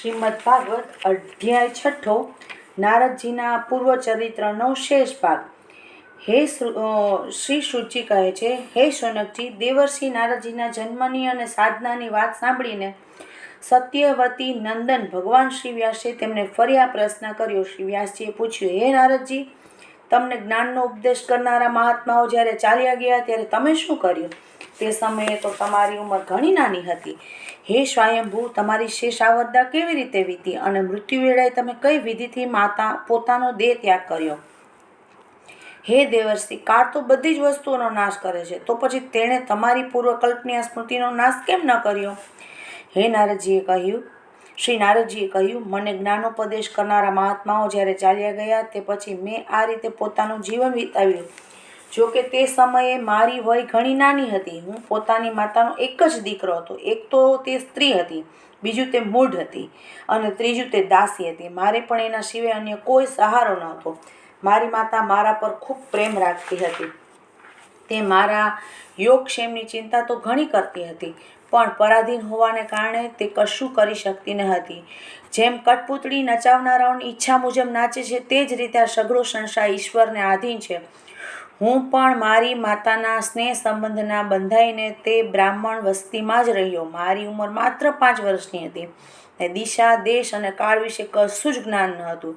શ્રીમદ ભાગવત અધ્યાય છઠ્ઠો નારદજીના પૂર્વચરિત્રનો શેષ ભાગ. શ્રી શુચિ કહે છે, હે શૌનકજી, દેવર્ષિ નારદજીના જન્મની અને સાધનાની વાત સાંભળીને સત્યવતી નંદન ભગવાન શ્રી વ્યાસે તેમને ફરી આ પ્રશ્ન કર્યો. શ્રી વ્યાસજીએ પૂછ્યું, હે નારદજી, તમને જ્ઞાનનો ઉપદેશ કરનારા મહાત્માઓ જ્યારે ચાલ્યા ગયા ત્યારે તમે શું કર્યું? તે સમયે તો તમારી ઉંમર ઘણી નાની હતી. હે સ્વયંભૂ, તમારી શેષાવરદા કેવી રીતે વીતી અને મૃત્યુ વેળાએ તમે કઈ વિધિથી પોતાનો દેહ ત્યાગ કર્યો? હે દેવર્ષિ, કાળ તો બધી જ વસ્તુઓનો નાશ કરે છે, તો પછી તેણે તમારી પૂર્વકલ્પની આ સ્મૃતિનો નાશ કેમ ન કર્યો? હે નારદજીએ કહ્યું શ્રી નારદજીએ કહ્યું, મને જ્ઞાનોપદેશ કરનારા મહાત્માઓ જ્યારે ચાલ્યા ગયા તે પછી મેં આ રીતે પોતાનું જીવન વિતાવ્યું. જોકે તે સમયે મારી વય ઘણી નાની હતી. હું પોતાની માતાનો એક જ દીકરો હતો. એક તો તે સ્ત્રી હતી, બીજું તે મૂઢ હતી અને ત્રીજું તે દાસી હતી. મારે પણ એના સિવાય અન્ય કોઈ સહારો ન હતો. મારી માતા મારા પર ખૂબ પ્રેમ રાખતી હતી. તે મારા યોગક્ષેમની ચિંતા તો ઘણી કરતી હતી, પણ પરાધીન હોવાને કારણે તે કશું કરી શકતી ન હતી. જેમ કઠપૂતળી નચાવનારાઓની ઈચ્છા મુજબ નાચે છે, તે જ રીતે આ સઘળો સંસાર ઈશ્વરને આધીન છે. હું પણ મારી માતાના સ્નેહ સંબંધના બંધાઈને તે બ્રાહ્મણ વસ્તીમાં જ રહ્યો. મારી ઉંમર માત્ર 5 વર્ષની હતી. દિશા, દેશ અને કાળ વિશે કશું જ જ્ઞાન ન હતું.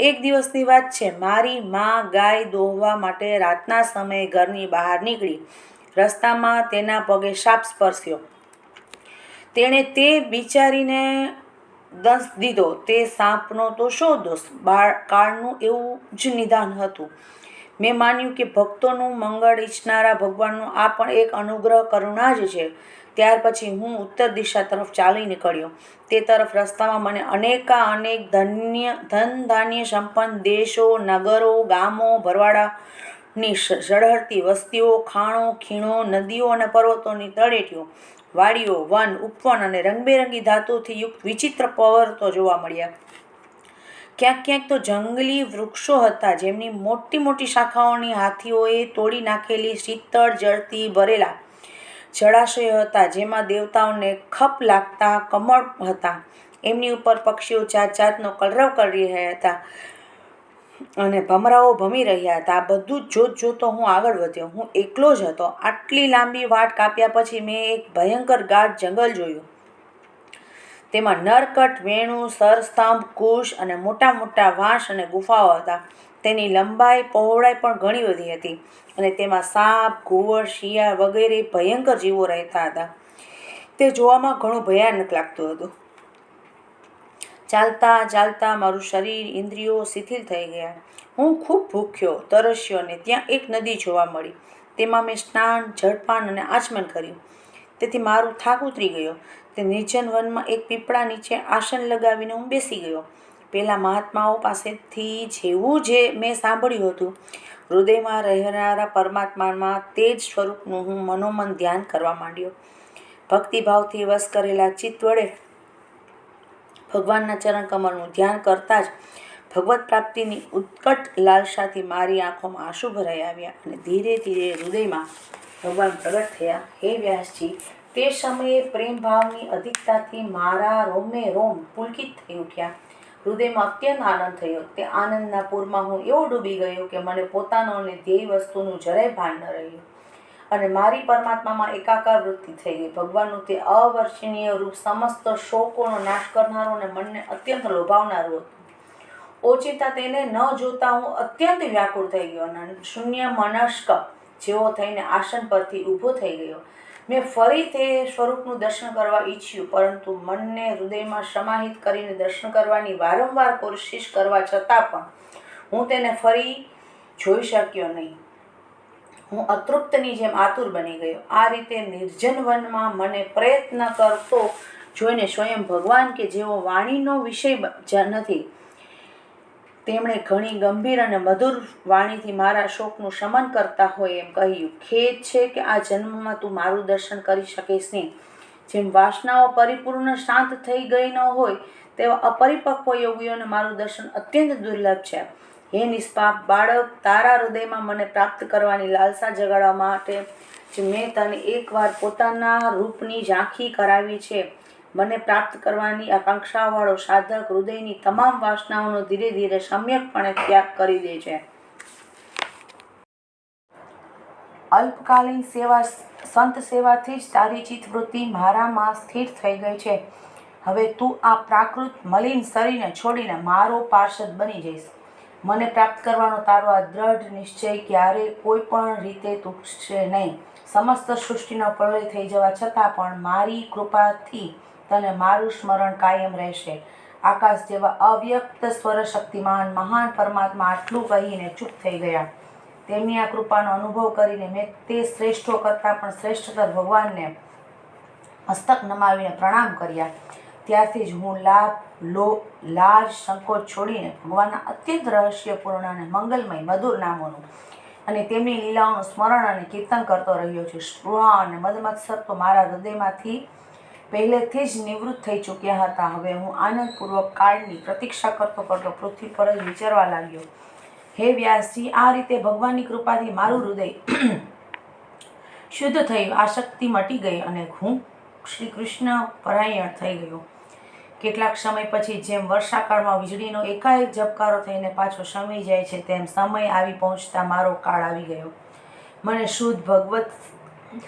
એક દિવસની વાત છે, મારી મા ગાય દોહવા માટે રાતના સમયે ઘરની બહાર નીકળી. રસ્તામાં તેના પગે સાપ સ્પર્શ્યો. તેણે તે બિચારીને દંશ દીધો. તે સાપનો તો શો દોષ, કાળનું એવું જ નિદાન હતું. મેં માન્યું કે ભક્તોનું મંગળ ઈચ્છનારા ભગવાનનું આ પણ એક અનુગ્રહ કરુણા જ છે. ત્યાર પછી હું ઉત્તર દિશા તરફ ચાલી નીકળ્યો. તે તરફ રસ્તામાં મને અનેક ધન ધાન્ય સંપન્ન દેશો, નગરો, ગામો, ભરવાડાની ઝળહળતી વસ્તીઓ, ખાણો, ખીણો, નદીઓ અને પર્વતોની તળેટીઓ, વાડીઓ, વન, ઉપવન અને રંગબેરંગી ધાતુથી યુક્ત વિચિત્ર પર્વતો જોવા મળ્યા. ક્યાંક ક્યાંક તો જંગલી વૃક્ષો હતા, જેમની મોટી મોટી શાખાઓની હાથીઓએ તોડી નાખેલી શીતળ જળથી ભરેલા જળાશયો હતા, જેમાં દેવતાઓને ખપ લાગતા કમળ હતા. એમની ઉપર પક્ષીઓ જાત જાતનો કલરવ કરી રહ્યા હતા અને ભમરાઓ ભમી રહ્યા હતા. આ બધું જોત જોતો હું આગળ વધ્યો. હું એકલો જ હતો. આટલી લાંબી વાટ કાપ્યા પછી મેં એક ભયંકર ગાઢ જંગલ જોયું. તેમાં નરકટ, વેણુ, સરસ્તંભ, કુશ અને મોટા મોટા વાંસ અને ગુફાઓ હતા. તેની લંબાઈ પહોળાઈ પણ ઘણી બધી હતી અને તેમાં સાપ, ઘુવડ, શિયાળ વગેરે ભયંકર જીવો રહેતા હતા. તે જોવામાં ઘણું ભયાનક લાગતું હતું. ચાલતા ચાલતા મારું શરીર, ઇન્દ્રિયો શિથિલ થઈ ગયા. હું ખૂબ ભૂખ્યો, તરસ્યો અને ત્યાં એક નદી જોવા મળી. તેમાં મેં સ્નાન, જળપાન અને આચમન કર્યું. તેથી મારું થાક ઉતરી ગયો. તે નિર્જન વનમાં એક પીપળા નીચે આસન લગાવીને હું બેસી ગયો. પેલા મહાત્માઓ પાસેથી જેવું જે મેં સાંભળ્યું હતું, હૃદયમાં રહેનારા પરમાત્મામાં તે જ સ્વરૂપનું હું મનોમન ધ્યાન કરવા માંડ્યો. ભક્તિભાવથી વશ કરેલા ચિત્ત વડે ભગવાનના ચરણ કમળનું ધ્યાન કરતા જ ભગવત પ્રાપ્તિની ઉત્કટ લાલસાથી મારી આંખોમાં આંસુ ભરાઈ આવ્યા અને ધીરે ધીરે હૃદયમાં ભગવાન પ્રગટ થયા. હે વ્યાસજી, તે સમયે પ્રેમ ભાવની અધિકતાથી મારા રોમે રોમ પુલકિત થઈ ઉઠ્યા. હૃદયમાં અત્યંત આનંદ થયો. તે આનંદના પૂરમાં હું એવો ડૂબી ગયો કે મને પોતાનો અને ધ્યેય વસ્તુનું જરાય ભાન ન રહ્યું અને મારી પરમાત્મામાં એકાકાર વૃત્તિ થઈ ગઈ. ભગવાનનું તે અવર્ણનીય રૂપ સમસ્ત શોકોનો નાશ કરનારું અને મનને અત્યંત લોભાવનારું હતું. ઓચિંતા તેને ન જોતા હું અત્યંત વ્યાકુળ થઈ ગયો અને શૂન્ય મનસ્ક જેવો થઈને આસન પરથી ઊભો થઈ ગયો. મેં ફરી તે સ્વરૂપનું દર્શન કરવા ઈચ્છ્યું, પરંતુ મનને હૃદયમાં સમાહિત કરીને દર્શન કરવાની વારંવાર કોશિશ કરવા છતાં પણ હું તેને ફરી જોઈ શક્યો નહીં. હું અતૃપ્તની જેમ આતુર બની ગયો. આ રીતે નિર્જન વનમાં મને પ્રયત્ન કરતો જોઈને સ્વયં ભગવાન, કે જેઓ વાણીનો વિષય નથી, તેમણે ઘણી ગંભીર અને મધુર વાણીથી મારા શોકનું શમન કરતા હોય એમ કહ્યું, ખેદ છે કે આ જન્મમાં તું મારું દર્શન કરી શકીશ નહીં. જેમ વાસનાઓ પરિપૂર્ણ શાંત થઈ ગઈ ન હોય તેવા અપરિપક્વ યોગીઓને મારું દર્શન અત્યંત દુર્લભ છે. હે નિષ્પાપ બાળક, તારા હૃદયમાં મને પ્રાપ્ત કરવાની લાલસા જગાડવા માટે જ મેં તને એકવાર પોતાના રૂપની ઝાંખી કરાવી છે. મને પ્રાપ્ત કરવાની આકાંક્ષાવાળો સાધક હૃદયની તમામ વાસનાઓનો ધીરે ધીરે સમ્યકપણે ત્યાગ કરી દે છે. અલ્પકાલીન સંત સેવાથી જ તારી ચિત્તવૃત્તિ મારામાં સ્થિર થઈ ગઈ છે. હવે તું આ પ્રાકૃત મલિન શરીરને છોડીને મારો પાર્ષદ બની જઈશ. મને પ્રાપ્ત કરવાનો તારો આ દ્રઢ નિશ્ચય ક્યારેય કોઈ પણ રીતે તૂટશે નહીં. સમસ્ત સૃષ્ટિનો પ્રલય થઈ જવા છતાં પણ મારી કૃપાથી તને મારું સ્મરણ કાયમ રહેશે. આકાશ જેવા અવ્યક્ત સ્વર શક્તિમાન મહાન પરમાત્મા આટલું કહીને ચૂપ થઈ ગયા. તેમની આ કૃપાનો અનુભવ કરીને મેં તે શ્રેષ્ઠો કરતાં પણ શ્રેષ્ઠતર ભગવાનને મસ્તક નમાવીને પ્રણામ કર્યા. ત્યારથી જ હું લાજ સંકોચ છોડીને ભગવાનના અત્યંત રહસ્યપૂર્ણ અને મંગલમય મધુર નામોનું અને તેમની લીલાઓનું સ્મરણ અને કીર્તન કરતો રહ્યો છું. સ્પૃહા અને મદમત્સર તો મારા હૃદયમાંથી પહેલેથી જ નિવૃત્ત થઈ ચૂક્યા હતા. હવે હું આનંદપૂર્વક કાળની પ્રતીક્ષા કરતો પૃથ્વી પર જ વિચરવા લાગ્યો. હે વ્યાસજી, આ રીતે ભગવાનની કૃપાથી મારું હૃદય શુદ્ધ થયું, આસક્તિ મટી ગઈ અને હું શ્રી કૃષ્ણ પરાયણ થઈ ગયો. કેટલાક સમય પછી જેમ વર્ષાકાળમાં વીજળીનો એકાએક ઝબકારો થઈને પાછો શમી જાય છે, તેમ સમય આવી પહોંચતા મારો કાળ આવી ગયો. મને શુદ્ધ ભગવત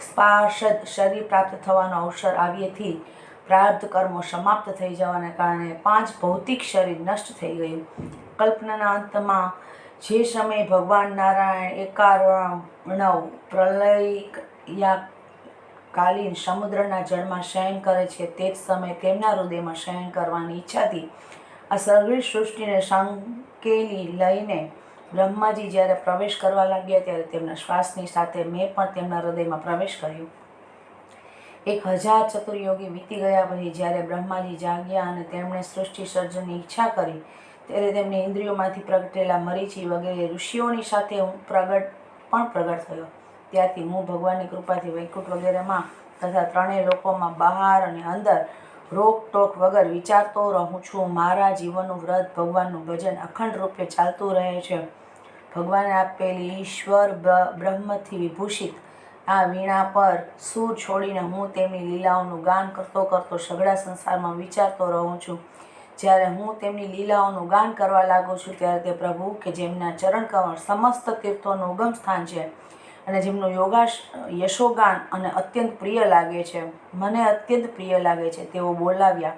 સ્પાર્ષદ શરીર પ્રાપ્ત થવાનો અવસર આવ્યેથી પ્રારબ્ધ કર્મો સમાપ્ત થઈ જવાને કારણે 5 ભૌતિક શરીર નષ્ટ થઈ ગયું. કલ્પનાના અંતમાં જે સમયે ભગવાન નારાયણ એકાર્ણવ પ્રલય કાલીન સમુદ્રના જળમાં શયન કરે છે, તે જ સમયે તેમના હૃદયમાં શયન કરવાની ઈચ્છાથી આ સઘળી સૃષ્ટિને સંકેલી લઈને બ્રહ્માજી જ્યારે પ્રવેશ કરવા લાગ્યા, ત્યારે તેમના શ્વાસની સાથે મેં પણ તેમના હૃદયમાં પ્રવેશ કર્યો. 1000 ચતુર્યોગી વીતી ગયા પછી જ્યારે બ્રહ્માજી જાગ્યા અને તેમણે સૃષ્ટિ સર્જનની ઈચ્છા કરી, ત્યારે તેમની ઇન્દ્રિયોમાંથી પ્રગટેલા મરીચી વગેરે ઋષિઓની સાથે હું પ્રગટ થયો. ત્યારથી હું ભગવાનની કૃપાથી વૈકુંઠ વગેરેમાં તથા ત્રણેય લોકોમાં બહાર અને અંદર રોકટોક વગર વિચારતો રહું છું. મારા જીવનનું વ્રત ભગવાનનું ભજન અખંડ રૂપે ચાલતું રહે છે. ભગવાને આપેલી ઈશ્વર બ્રહ્મથી વિભૂષિત આ વીણા પર સૂર છોડીને હું તેમની લીલાઓનું ગાન કરતો કરતો સઘળા સંસારમાં વિચારતો રહું છું. જ્યારે હું તેમની લીલાઓનું ગાન કરવા લાગું છું, ત્યારે તે પ્રભુ કે જેમના ચરણ કમળ સમસ્ત તીર્થોનું ઉગમ સ્થાન છે અને જેમનું યશોગાન અને અત્યંત પ્રિય લાગે છે, મને અત્યંત પ્રિય લાગે છે, તેઓ બોલાવ્યા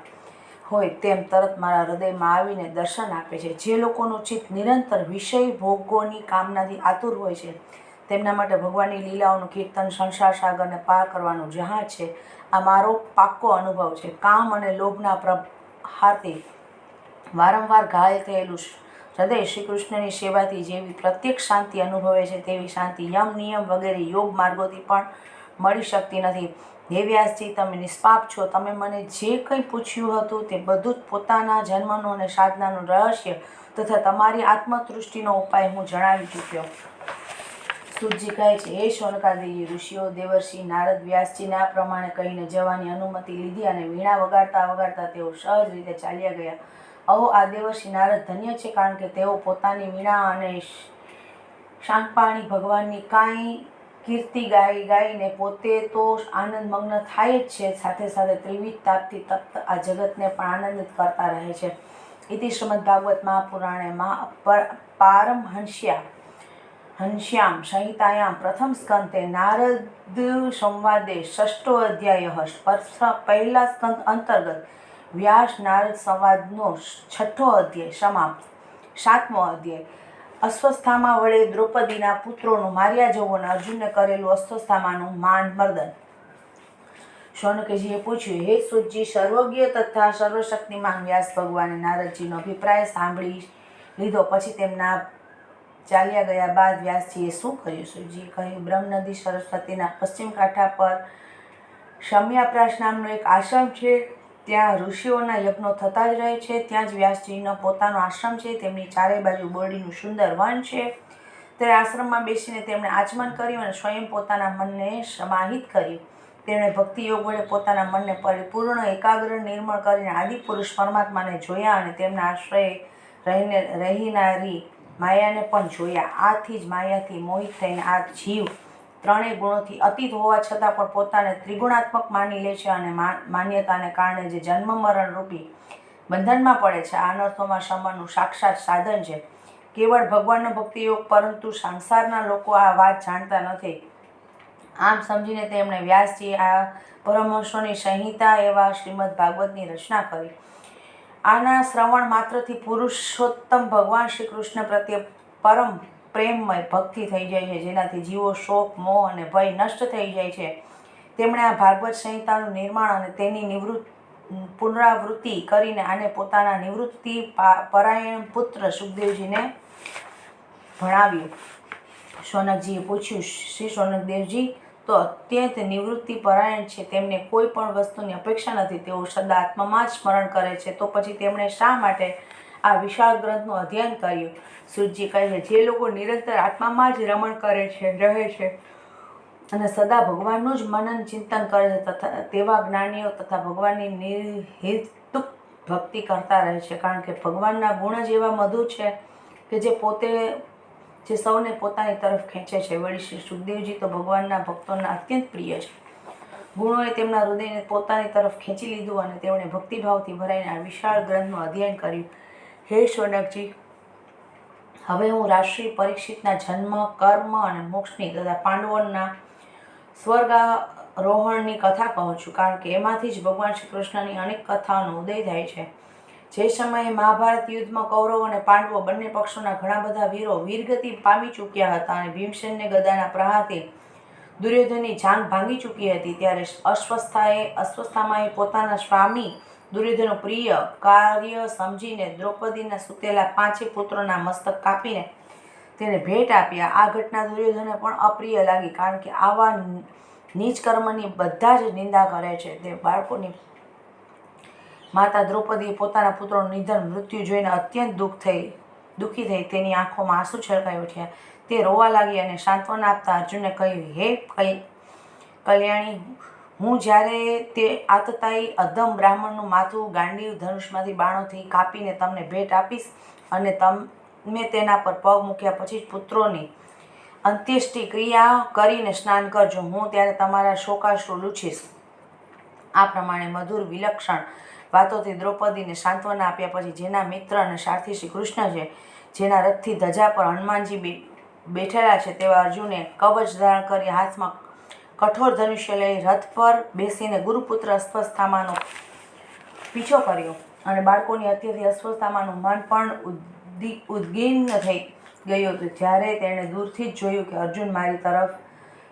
હોય તેમ તરત મારા હૃદયમાં આવીને દર્શન આપે છે. જે લોકોનું ચિત્ત નિરંતર વિષય ભોગોની કામનાથી આતુર હોય છે, તેમના માટે ભગવાનની લીલાઓનું કીર્તન સંસાર સાગરને પાર કરવાનું જહાજ છે. આ મારો પાક્કો અનુભવ છે. કામ અને લોભના પ્રહારથી વારંવાર ઘાયલ થયેલું હૃદય શ્રી કૃષ્ણની સેવાથી જેવી પ્રત્યક્ષ શાંતિ અનુભવે છે, તેવી શાંતિ યમ નિયમ વગેરે યોગ માર્ગોથી પણ મળી શકતી નથી. હે વ્યાસજી, તમે નિષ્પાપ છો. તમે મને જે કંઈ પૂછ્યું હતું તે બધું જ પોતાના જન્મનું અને સાધનાનું રહસ્ય તથા તમારી આત્મતૃષ્ટિનો ઉપાય હું જણાવી ચૂક્યો. સુતજી કહે છે, હે શૌનકાદિ ઋષિઓ, દેવર્ષિ નારદ વ્યાસજીને આ પ્રમાણે કહીને જવાની અનુમતિ લીધી અને વીણા વગાડતા વગાડતા તેઓ સહજ રીતે ચાલ્યા ગયા. અહો, આ દેવર્ષિ નારદ ધન્ય છે, કારણ કે તેઓ પોતાની વીણા અને શાંકપાણી ભગવાનની કાંઈ કીર્તિ ગાઈને પોતે તો આનંદમગ્ન થાય જ છે, સાથે સાથે ત્રિવિધ તાપથી તપ્ત આ જગતને પણ આનંદિત કરતા રહે છે. ઇતિ શ્રીમદ ભાગવત મહાપુરાણે પારમહંસ્યામ સંહિતાયામ પ્રથમ સ્કંધે નારદ સંવાદે ષષ્ઠો અધ્યાય પહેલા સ્કંદ અંતર્ગત વ્યાસ નારદ સંવાદનો 6થો અધ્યાય સમાપ્ત. 7મો અધ્યાય અશ્વસ્થામા વડે દ્રૌપદીના પુત્રોનું માર્યા જવું અને અર્જુનને કરેલું અશ્વસ્થામાનું માન મર્દન. શૌનકજીએ પૂછ્યું, હે સુતજી, સર્વજ્ઞ તથા સર્વશક્તિમાન વ્યાસ ભગવાને નારદજીનો અભિપ્રાય સાંભળી લીધો પછી તેમના ચાલ્યા ગયા બાદ વ્યાસજીએ શું કર્યું? સુતજીએ કહ્યું, બ્રહ્મ નદી સરસ્વતીના પશ્ચિમ કાંઠા પર શમ્યાપ્રાસ નામનો એક આશ્રમ છે. ત્યાં ઋષિઓના યજ્ઞો થતા જ રહે છે. ત્યાં જ વ્યાસજીનો પોતાનો આશ્રમ છે. તેમની ચારે બાજુ બોરડીનું સુંદર વન છે. તે આશ્રમમાં બેસીને તેમણે આચમન કર્યું અને સ્વયં પોતાના મનને સમાહિત કર્યું. તેમણે ભક્તિયોગ વડે પોતાના મનને પરિપૂર્ણ એકાગ્ર નિર્મળ કરીને આદિપુરુષ પરમાત્માને જોયા અને તેમના આશ્રયે રહેનારી માયાને પણ જોયા. આથી જ માયાથી મોહિત થઈને આ જીવ ત્રણેય ગુણોથી અતીત હોવા છતાં પણ પોતાને ત્રિગુણાત્મક માની લે છે અને માન્યતાને કારણે જે જન્મ મરણ રૂપી બંધનમાં પડે છે, આ અનર્થોમાં શમનનું સાક્ષાત સાધન છે. કેવળ ભગવાનનો ભક્તિ યોગ, પરંતુ સંસારના લોકો આ વાત જાણતા નથી. આમ સમજીને તેમણે વ્યાસજી આ પરમહંસોની સંહિતા એવા શ્રીમદ ભાગવતની રચના કરી. આના શ્રવણ માત્રથી પુરુષોત્તમ ભગવાન શ્રી કૃષ્ણ પ્રત્યે પરમ પ્રેમમય ભક્તિ થઈ જાય છે, જેનાથી જીવો શોક, મોહ અને ભય નષ્ટ થઈ જાય છે. તેમણે આ ભાગવત સંહિતાનું નિર્માણ અને તેની પુનરાવૃત્તિ કરીને આને પોતાના નિવૃત્તિ પરાયણ પુત્ર સુખદેવજીને ભણાવ્યું. શૌનકજીએ પૂછ્યું, શ્રી શૌનકદેવજી તો અત્યંત નિવૃત્તિ પરાયણ છે, તેમને કોઈ પણ વસ્તુની અપેક્ષા નથી, તેઓ સદા આત્મામાં જ સ્મરણ કરે છે, તો પછી તેમણે શા માટે આ વિશાળ ગ્રંથનું અધ્યયન કર્યું? સૂતજી કહે છે, જે લોકો નિરંતર આત્મામાં જ રમણ કરે છે, રહે છે અને સદા ભગવાનનું જ મનન ચિંતન કરે છે, તથા તેવા જ્ઞાનીઓ તથા ભગવાનની નિર્હેતુક ભક્તિ કરતા રહે છે, કારણ કે ભગવાનના ગુણ જ એવા મધુર છે કે જે સૌને પોતાની તરફ ખેંચે છે. વળી શ્રી સુખદેવજી તો ભગવાનના ભક્તોના અત્યંત પ્રિય છે. ગુણોએ તેમના હૃદયને પોતાની તરફ ખેંચી લીધું અને તેમણે ભક્તિભાવથી ભરાઈને આ વિશાળ ગ્રંથનું અધ્યયન કર્યું. હે શૌનકજી, હવે હું રાજશ્રી પરીક્ષિતના જન્મ, કર્મ અને મોક્ષની તથા પાંડવોના સ્વર્ગારોહણની કથા કહું છું, કારણ કે એમાંથી જ ભગવાન શ્રી કૃષ્ણની અનેક કથાઓનો ઉદય થાય છે. જે સમયે મહાભારત યુદ્ધમાં કૌરવ અને પાંડવો બંને પક્ષોના ઘણા બધા વીરો વીરગતિ પામી ચૂક્યા હતા અને ભીમસેનને ગદાના પ્રહારથી દુર્યોધનની જાંઘ ભાંગી ચૂકી હતી, ત્યારે અશ્વસ્થામાએ પોતાના સ્વામી દુર્યોધનનું પ્રિય કાર્ય સમજીને દ્રૌપદીના સૂતેલા 5 પુત્રોના મસ્તક કાપીને તેને ભેટ આપ્યા. આ ઘટના દુર્યોધનને પણ અપ્રિય લાગી, કારણ કે આવા નીચ કર્મની બધા જ નિંદા કરે છે. તે બાળકોની માતા દ્રૌપદીએ પોતાના પુત્રોનું નિધન, મૃત્યુ જોઈને અત્યંત દુઃખી થઈ. તેની આંખોમાં આંસુ છલકાઈ ઉઠ્યા. તે રોવા લાગી અને સાંત્વના આપતા અર્જુને કહ્યું, હે કલ્યાણી, હું જ્યારે તે આતતાયી અધમ બ્રાહ્મણનું માથું ગાંડીવ ધનુષમાંથી બાણોથી કાપીને તમને ભેટ આપીશ અને તમે તેના પર પગ મૂક્યા પછી જ પુત્રોની અંત્યેષ્ટિ ક્રિયા કરીને સ્નાન કરજો. હું ત્યારે તમારા શોકાશ્રુ લૂછીશ. આ પ્રમાણે મધુર વિલક્ષણ વાતોથી દ્રૌપદીને સાંત્વના આપ્યા પછી જેના મિત્ર અને સારથી શ્રી કૃષ્ણ છે, જેના રથથી ધજા પર હનુમાનજી બેઠેલા છે, તેવા અર્જુને કવચ ધારણ કરી હાથમાં કઠોર ધનુષ્ય લઈ રથ પર બેસીને ગુરુપુત્ર અશ્વત્થામાનો પીછો કર્યો અને બાળકોની હત્યાથી અશ્વત્થામાનું મન પણ ઉદ્વિગ્ન થઈ ગયું હતું. જ્યારે તેણે દૂરથી જ જોયું કે અર્જુન મારી તરફ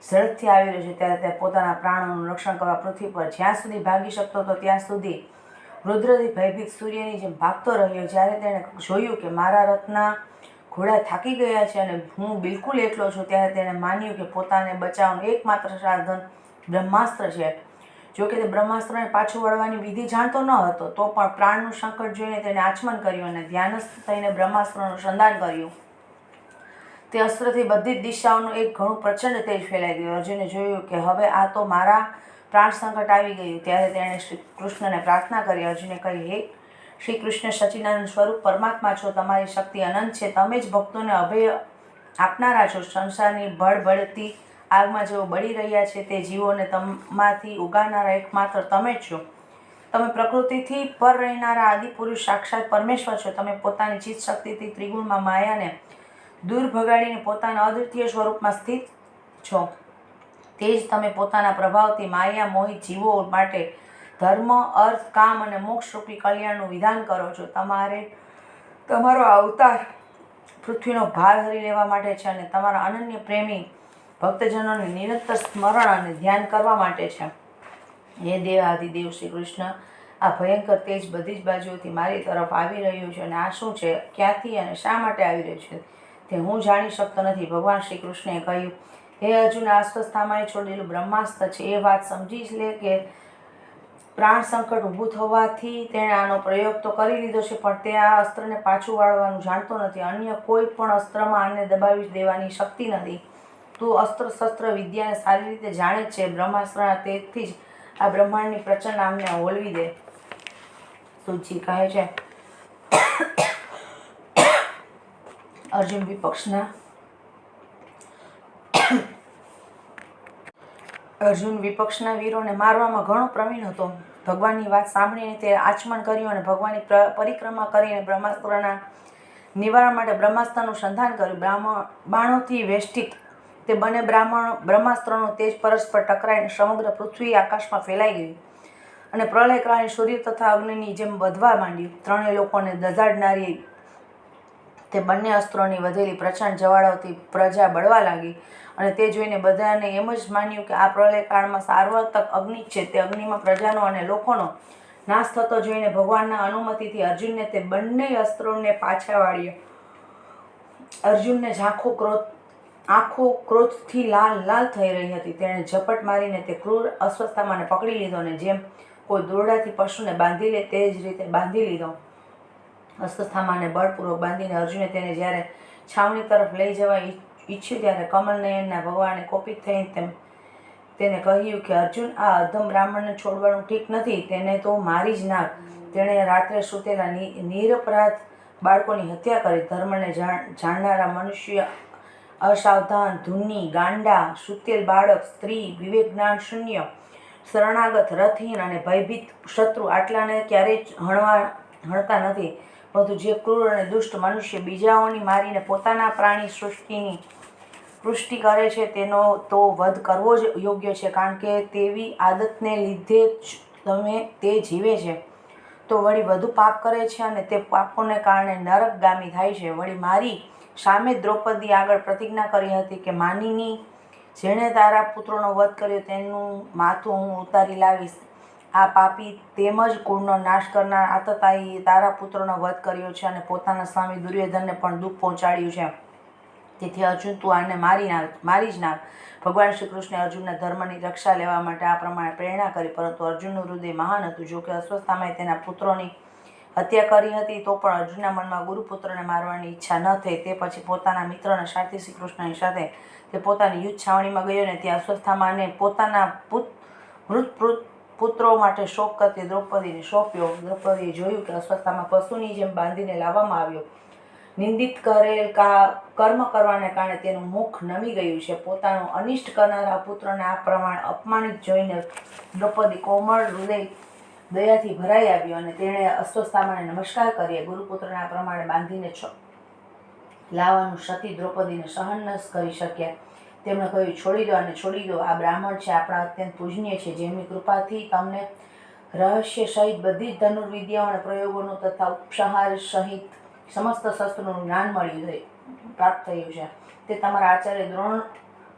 ઝડપથી આવી રહ્યો છે, ત્યારે તે પોતાના પ્રાણોનું રક્ષણ કરવા પૃથ્વી પર જ્યાં સુધી ભાગી શકતો હતો ત્યાં સુધી રુદ્રથી ભયભીત સૂર્યની જેમ ભાગતો રહ્યો. જ્યારે તેણે જોયું કે મારા રથના ઘોડા થાકી ગયા છે અને હું બિલકુલ એકલો છું, ત્યારે તેણે માન્યું કે પોતાને બચાવવાનું એકમાત્ર સાધન બ્રહ્માસ્ત્ર છે. જોકે તે બ્રહ્માસ્ત્રને પાછું વળવાની વિધિ જાણતો ન હતો, તો પણ પ્રાણનું સંકટ જોઈને તેને આચમન કર્યું અને ધ્યાનસ્થ થઈને બ્રહ્માસ્ત્રનું સંધાન કર્યું. તે અસ્ત્રથી બધી જ દિશાઓનું એક ઘણું પ્રચંડ તેજ ફેલાઈ ગયું. અર્જુને જોયું કે હવે આ તો મારા પ્રાણ સંકટ આવી ગયું. ત્યારે તેણે શ્રી કૃષ્ણને પ્રાર્થના કરી. અર્જુને કહ્યું, હે શ્રી કૃષ્ણ, સચ્ચિદાનંદ સ્વરૂપ પરમાત્મા છો, તમારી શક્તિ અનંત છે, તમે જ ભક્તોને અભય આપનારા છો. સંસારની ભળભળતી આગમાં જેઓ બળી રહ્યા છે તે જીવોને તમાથી ઉગારનારા એકમાત્ર તમે જ છો. તમે પ્રકૃતિથી પર રહેનારા આદિપુરુષ સાક્ષાત પરમેશ્વર છો. તમે પોતાની ચિત્ત શક્તિથી ત્રિગુણમાં માયાને દૂર ભગાડીને પોતાના અદ્વિતીય સ્વરૂપમાં સ્થિત છો. તે જ તમે પોતાના પ્રભાવથી માયા મોહિત જીવો માટે ધર્મ, અર્થ, કામ અને મોક્ષ રૂપી કલ્યાણનું વિધાન કરો છો. તમારો અવતાર પૃથ્વીનો ભાર હરી લેવા માટે છે અને તમારા અનન્ય પ્રેમી ભક્તજનોને નિરંતર સ્મરણ અને ધ્યાન કરવા માટે છે. હે દેવાધિદેવ શ્રી કૃષ્ણ, આ ભયંકર તેજ બધી જ બાજુઓથી મારી તરફ આવી રહ્યું છે અને આ શું છે, ક્યાંથી અને શા માટે આવી રહ્યું છે તે હું જાણી શકતો નથી. ભગવાન શ્રી કૃષ્ણએ કહ્યું, હે અર્જુન, આ અશ્વત્થામાએ છોડેલું બ્રહ્માસ્ત્ર છે. એ વાત સમજી જ લે કે પ્રાણ સંકટ ઊભું થવાથી તેણે આનો પ્રયોગ તો કરી લીધો છે, પણ તે આ અસ્ત્રને પાછું વાળવાનું જાણતો નથી. અન્ય કોઈ પણ અસ્ત્રમાં આને દબાવી દેવાની શક્તિ નથી. તું અસ્ત્ર શસ્ત્ર વિદ્યાને સારી રીતે જાણે જ છે. બ્રહ્માસ્ત્રના તેજથી જ આ બ્રહ્માંડની પ્રચંડ આમને હોલવી દે. સુતજી કહે છે, અર્જુન વિપક્ષના અર્જુન વિપક્ષના વીરોને મારવામાં ઘણો પ્રવીણ હતો. ભગવાનની વાત સાંભળીને તે આચમન કર્યું અને ભગવાનની પરિક્રમા કરીને બ્રહ્માસ્ત્રના નિવારણ માટે બ્રહ્માસ્ત્રનું સંધાન કર્યું. બાણોથી વેષ્ટિત તે બંને બ્રહ્માસ્ત્રનું તેજ પરસ્પર ટકરાઈને સમગ્ર પૃથ્વી આકાશમાં ફેલાઈ ગયું અને પ્રલયકાળની સૂર્ય તથા અગ્નિની જેમ વધવા માંડ્યું. ત્રણેય લોકોને દઝાડનારી તે બંને અસ્ત્રોની વધેલી પ્રચંડ જ્વાળાઓથી પ્રજા બળવા લાગી અને તે જોઈને બધાને એમ જ માન્યું કે આ પ્રલયકાળમાં સાર્વત્રિક અગ્નિ છે. તે અગ્નિમાં પ્રજાનો અને લોકોનો નાશ થતો જોઈને ભગવાનના અનુમતિથી અર્જુનને તે બંને અસ્ત્રોને પાછા વાળ્યા. અર્જુનને આંખો ક્રોધથી લાલ લાલ થઈ રહી હતી. તેણે ઝપટ મારીને તે ક્રૂર અશ્વત્થામાને પકડી લીધો અને જેમ કોઈ દોરડાથી પશુને બાંધી લે તે જ રીતે બાંધી લીધો. અશ્વત્થામાને બળપૂર્વક બાંધીને અર્જુને તેને જ્યારે છાવણી તરફ લઈ જવા ઈચ્છ્યું ત્યારે કમલનયનના ભગવાને કોપિત થઈને તેને કહ્યું કે અર્જુન, આ અધમ બ્રાહ્મણને છોડવાનું ઠીક નથી. તેને તો મારી જ નાખ. તેણે રાત્રે સૂતેલા નિરપરાધ બાળકોની હત્યા કરી. ધર્મને જાણનારા મનુષ્ય અસાવધાન, ધૂની, ગાંડા, સૂતેલ બાળક, સ્ત્રી, વિવેક જ્ઞાન શૂન્ય, શરણાગત, રથહીન અને ભયભીત શત્રુ આટલાને ક્યારેય હણતા નથી. પરંતુ જે ક્રૂર અને દુષ્ટ મનુષ્ય બીજાઓની મારીને પોતાના પ્રાણી સૃષ્ટિની પુષ્ટિ કરે છે તેનો તો વધ કરવો જ યોગ્ય છે. કારણ કે તેવી આદતને લીધે જ તે જીવે છે તો વળી વધુ પાપ કરે છે અને તે પાપોને કારણે નરકગામી થાય છે. વળી મારી સામે દ્રૌપદી આગળ પ્રતિજ્ઞા કરી હતી કે માનિની જેણે તારા પુત્રોનો વધ કર્યો તેનું માથું હું ઉતારી લાવીશ. આ પાપી તેમજ કુળનો નાશ કરનાર આતતાઈએ તારા પુત્રોનો વધ કર્યો છે અને પોતાના સ્વામી દુર્યોધનને પણ દુઃખ પહોંચાડ્યું છે. તેથી અર્જુન, તું આને મારી જ નાખ. ભગવાન શ્રી કૃષ્ણે અર્જુનના ધર્મની રક્ષા લેવા માટે આ પ્રમાણે પ્રેરણા કરી. પરંતુ અર્જુનનું હૃદય મહાન હતું. જો કે અશ્વત્થામાએ તેના પુત્રોની હત્યા કરી હતી તો પણ અર્જુનના મનમાં ગુરુપુત્રને મારવાની ઈચ્છા ન થઈ. તે પછી પોતાના મિત્ર અને સારથી શ્રી કૃષ્ણની સાથે તે પોતાની યુદ્ધ છાવણીમાં ગયો અને ત્યાં અશ્વત્થામાને પોતાના મૃત પુત્રો માટે શોક કરતી દ્રૌપદીને સોંપ્યો. દ્રૌપદીએ જોયું કે અશ્વત્થામા પશુની જેમ બાંધીને લાવવામાં આવ્યો. નિંદિત કરેલ કર્મ કરવાને કારણે તેનું મુખ નમી ગયું છે. પોતાનું અનિષ્ટ કરનારા પુત્રને આ પ્રમાણે અપમાનિત જોઈને દ્રૌપદી કોમળ હૃદય દયાથી ભરાઈ આવ્યો અને તેણે અશ્વત્થામાને નમસ્કાર કર્યા. ગુરુપુત્રને આ પ્રમાણે બાંધીને લાવવાનું સતી દ્રૌપદીને સહન ન કરી શક્યા. તેમણે કહ્યું, છોડી દો અને છોડી દો. આ બ્રાહ્મણ છે, આપણા અત્યંત પૂજનીય છે, જેમની કૃપાથી તમને રહસ્ય સહિત બધી જ ધનુર્વિદ્યાઓ અને પ્રયોગોનું તથા ઉપસંહાર સહિત સમસ્ત શસ્ત્રોનું જ્ઞાન પ્રાપ્ત થયું છે. તે તમારા આચાર્ય દ્રોણ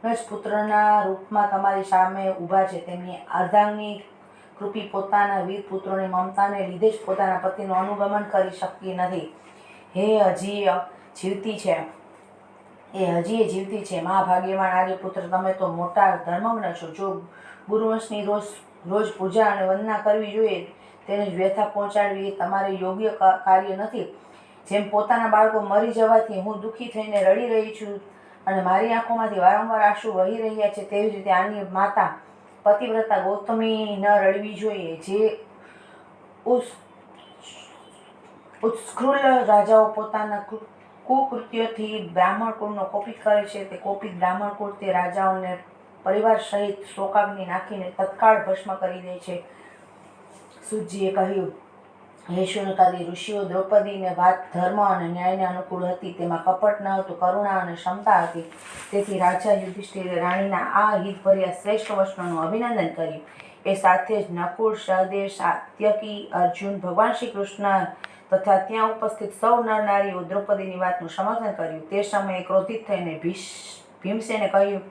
જ પુત્રના રૂપમાં તમારી સામે ઊભા છે. તેમની અર્ધાંગની કૃપી પોતાના વીર પુત્રોની મમતાને લીધે જ પોતાના પતિનું અનુગમન કરી શકતી નથી. હજી જીવતી છે. મહાભાગ્યવાન આર્યપુત્ર, તમે તો મોટા ધર્મજ્ઞ છો. જો ગુરુવંશની રોજ પૂજા અને વંદના કરવી જોઈએ તેને જ વ્યથા પહોંચાડવી એ તમારે યોગ્ય કાર્ય નથી. જેમ પોતાના બાળકો મરી જવાથી હું દુઃખી થઈને રડી રહી છું અને મારી આંખોમાંથી વારંવાર આંસુ વહી રહ્યા છે, તેવી જ રીતે આની માતા પતિવ્રતા ગૌતમી ન રડવી જોઈએ. જે ઉત્સ્કૃલ રાજાઓ પોતાના કુકૃત્યોથી બ્રાહ્મણ કુળનો કોપિત કરે છે, તે કોપિત બ્રાહ્મણ કુળ તે રાજાઓને પરિવાર સહિત શોકાગ્નિ નાખીને તત્કાળ ભસ્મ કરી દે છે. સુતજીએ કહ્યું, હે શુનકાદી ઋષિઓ, દ્રૌપદીને વાત ધર્મ અને ન્યાયને અનુકૂળ હતી. તેમાં કપટ ન હતું, કરુણા અને ક્ષમતા હતી. તેથી રાજા યુધિષ્ઠિરે રાણીના આ હિતભર્યા શ્રેષ્ઠ વચનોનું અભિનંદન કર્યું. એ સાથે જ નકુળ, સહદેવ, સાત્યકી, અર્જુન, ભગવાન શ્રી કૃષ્ણ તથા ત્યાં ઉપસ્થિત સૌ નર નારીઓ દ્રૌપદીની વાતનું સમર્થન કર્યું. તે સમયે ક્રોધિત થઈને ભીમસેને કહ્યું,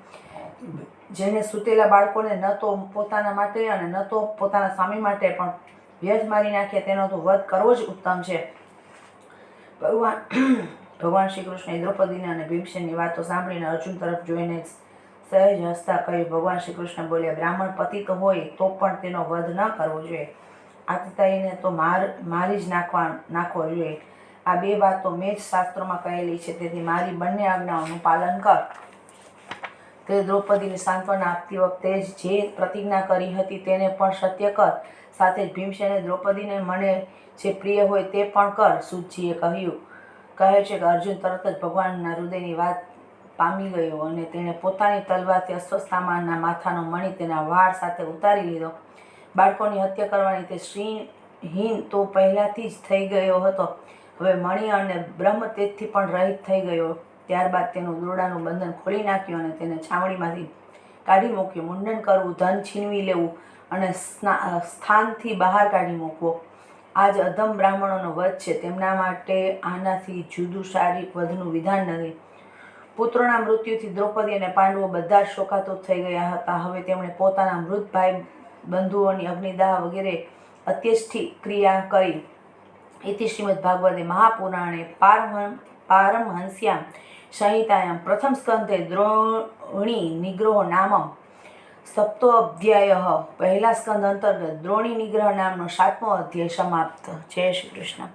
જેને સૂતેલા બાળકોને ન તો પોતાના માટે અને ન તો પોતાના સ્વામી માટે પણ વ્યર્થ મારી નાખ્યા, તેનો તો વધ કરવો જ ઉત્તમ છે. ભગવાન શ્રી કૃષ્ણે દ્રૌપદીને અને ભીમસેનની વાતો સાંભળીને અર્જુન તરફ જોઈને સહેજ હસતા કહ્યું. ભગવાન શ્રી કૃષ્ણ બોલ્યા, બ્રાહ્મણ પતિત હોય તો પણ તેનો વધ ન કરવો જોઈએ. આતતાઈને તો મારી જ નાખવો જોઈએ. આ બે વાતો મેં જ શાસ્ત્રોમાં કહેલી છે, તેથી મારી બંને આજ્ઞાઓનું પાલન કર. તે દ્રૌપદીને સાંત્વના આપતી વખતે જે પ્રતિજ્ઞા કરી હતી તેને પણ સત્ય કર. સાથે જ ભીમસેને દ્રૌપદીને મને જે પ્રિય હોય તે પણ કર. સુતજીએ કહે છે કે અર્જુન તરત જ ભગવાનના હૃદયની વાત પામી ગયો અને તેણે પોતાની તલવારથી અશ્વત્થામાના માથાનો મણિ તેના વાળ સાથે ઉતારી લીધો. બાળકોની હત્યા કરવાની તે શ્રીહીન તો પહેલાંથી જ થઈ ગયો હતો. હવે મણિ અને બ્રહ્મતેજથી પણ રહિત થઈ ગયો. ત્યારબાદ તેનું દોરડાનું બંધન ખોલી નાખ્યું અને તેને છાવણીમાંથી કાઢી મૂક્યો. મુંડન કરવું, ધન છીનવી લેવું અને સ્થાનથી બહાર કાઢી મૂકવો આ જ અધમ બ્રાહ્મણોનો વધ છે. તેમના માટે આનાથી જુદું શારીરિક વધનું વિધાન નથી. પુત્રોના મૃત્યુથી દ્રૌપદી અને પાંડવો બધા જ શોકાતુર થઈ ગયા હતા. હવે તેમણે પોતાના મૃત ભાઈ બંધુઓની અગ્નિદાહ વગેરે અત્યેષ્ટિ ક્રિયા કરી. ઇતિ શ્રીમદ ભાગવતે મહાપુરાણે પારમહંસ્યામ સંહિતાયામ પ્રથમ સ્કંધે દ્રોણી નિગ્રહો નામમ સપ્તોઅધ્યાય. પહેલા સ્કંદ અંતર્ગત દ્રોણી નિગ્રહ નામનો 7મો અધ્યાય સમાપ્ત. જય શ્રી કૃષ્ણ.